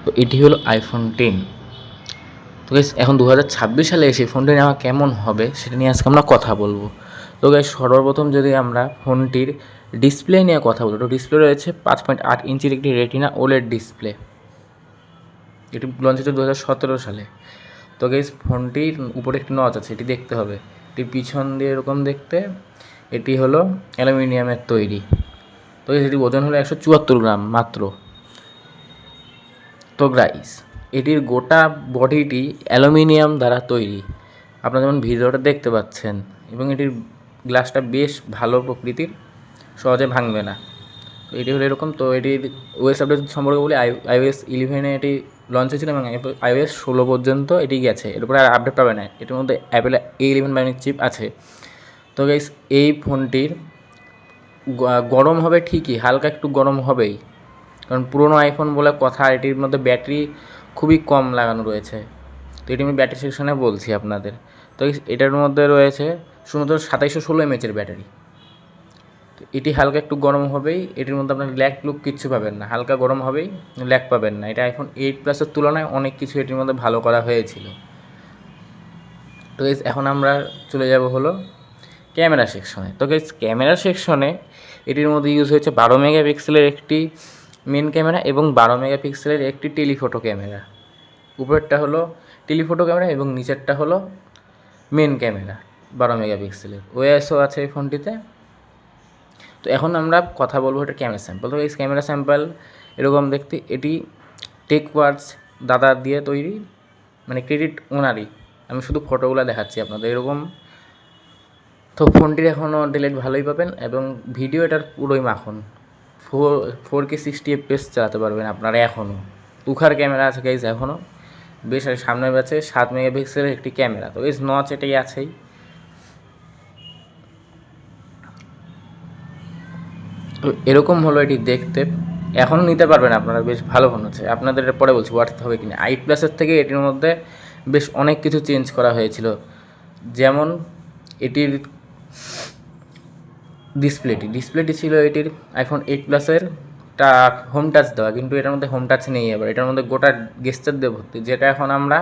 তো এটি হলো আইফোন 10। তো গাইস এখন 2026 সালে এসে ফোনটি নেওয়া কেমন হবে সেটা নিয়ে আজকে আমরা কথা বলবো। তো গাইস সর্বপ্রথম যদি আমরা ফোনটির ডিসপ্লে নিয়ে কথা বলি, তো ডিসপ্লে রয়েছে 5.8 ইঞ্চির একটি রেটিনা ওলেড ডিসপ্লে। এটি লঞ্চ হয়েছে 2017 সালে। তো গাইস ফোনটির উপরে একটি নচ আছে, এটি দেখতে হবে। এটি পিছন দিয়ে এরকম দেখতে, এটি হলো অ্যালুমিনিয়ামের তৈরি। তো এটির ওজন হলো 174 গ্রাম মাত্র। তো গাইস এটির গোটা বডিটি অ্যালুমিনিয়াম দ্বারা তৈরি, আপনারা যেমন ভিডিওটা দেখতে পাচ্ছেন, এবং এটির গ্লাসটা বেশ ভালো প্রকৃতির, সহজে ভাঙবে না। তো এটি হলো এরকম। তো এটির ওএস আপডেট সম্পর্কে বলি, iOS 11 এটি লঞ্চ হয়েছিল এবং iOS 16 পর্যন্ত এটি গেছে, এরপরে আর আপডেট পাবে না। এটির মধ্যে অ্যাপেল A11 বায়োনিক চিপ আছে। তো গাইস এই ফোনটির গরম হবে ঠিকই, হালকা একটু গরম হবেই, কারণ পুরোনো আইফোন বলে কথা। এটির মধ্যে ব্যাটারি খুবই কম লাগানো রয়েছে। তো এটি আমি ব্যাটারি সেকশনে বলছি আপনাদের। তো এটার মধ্যে রয়েছে শুধুমাত্র 2716 mAh ব্যাটারি। তো এটি হালকা একটু গরম হবেই, এটির মধ্যে আপনার ল্যাগ লুক কিচ্ছু পাবেন না, হালকা গরম হবেই, ল্যাগ পাবেন না। এটা আইফোন 8 প্লাসের তুলনায় অনেক কিছু এটির মধ্যে ভালো করা হয়েছিল। তো এখন আমরা চলে যাব হলো ক্যামেরা সেকশনে। তো গাইস ক্যামেরা সেকশনে এটির মধ্যে ইউজ হয়েছে 12 মেগাপিক্সেলের একটি মেন ক্যামেরা এবং 12 মেগাপিক্সেলের একটি টেলিফোটো ক্যামেরা। উপরেরটা হলো টেলিফোটো ক্যামেরা এবং নিচেরটা হলো মেন ক্যামেরা 12 মেগাপিক্সেলের। ওএসও আছে এই ফোনটিতে। তো এখন আমরা কথা বলবো এটা ক্যামেরা স্যাম্পল। তো এই ক্যামেরা স্যাম্পল এরকম দেখতে, এটি টেকওয়ার্ডস দাদা দিয়ে তৈরি, মানে ক্রেডিট ওনারই, আমি শুধু ফটোগুলো দেখাচ্ছি আপনাদের এরকম। তো ফোনটির এখনও ডিলেট ভালোই পাবেন এবং ভিডিও এটার পুরোই মাখন, 4K 60 FPS চালাতে পারবেন আপনারা। এখনও তুখার ক্যামেরা আছে গাইজ এখনও বেশ, সামনের আছে 7 মেগাপিক্সেলের একটি ক্যামেরা। তো এই নচ এটাই আছেই। তো এরকম হলো এটি দেখতে, এখনও নিতে পারবেন আপনারা, বেশ ভালো ফোন হচ্ছে। আপনাদের পরে বলছি ওয়ার্থ হবে কিনা। 8 প্লাসের থেকে এটির মধ্যে বেশ অনেক কিছু চেঞ্জ করা হয়েছিল, যেমন এটির ডিসপ্লেটি ছিল এটির আইফোন 8 প্লাসের হোম টাচ দেওয়া, কিন্তু এটার মধ্যে হোম টাচ নেই। এবার এটার মধ্যে গোটা গেস্টার দিয়ে ভর্তি, যেটা এখন আমরা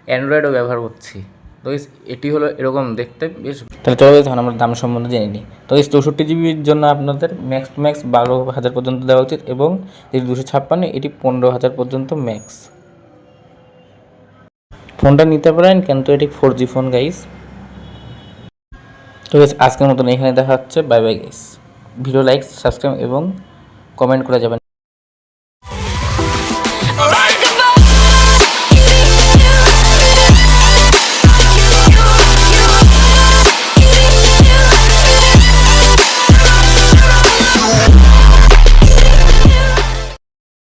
অ্যান্ড্রয়েডও ব্যবহার করছি। তো এটি হলো এরকম দেখতে বেশ। তাহলে চলো তখন আমরা দাম সম্বন্ধে জেনে নিই। তো এই 64 জিবির জন্য আপনাদের ম্যাক্স টু ম্যাক্স 12,000 পর্যন্ত দেওয়া উচিত, এবং এই 256 এটি 15,000 পর্যন্ত ম্যাক্স। ফোনটা নিতে পারেন, কিন্তু এটি 4G ফোন গাইস। তো আজকের মতন এখানে দেখা হচ্ছে, bye bye guys. Video like, subscribe এবং কমেন্ট করে যাবেন।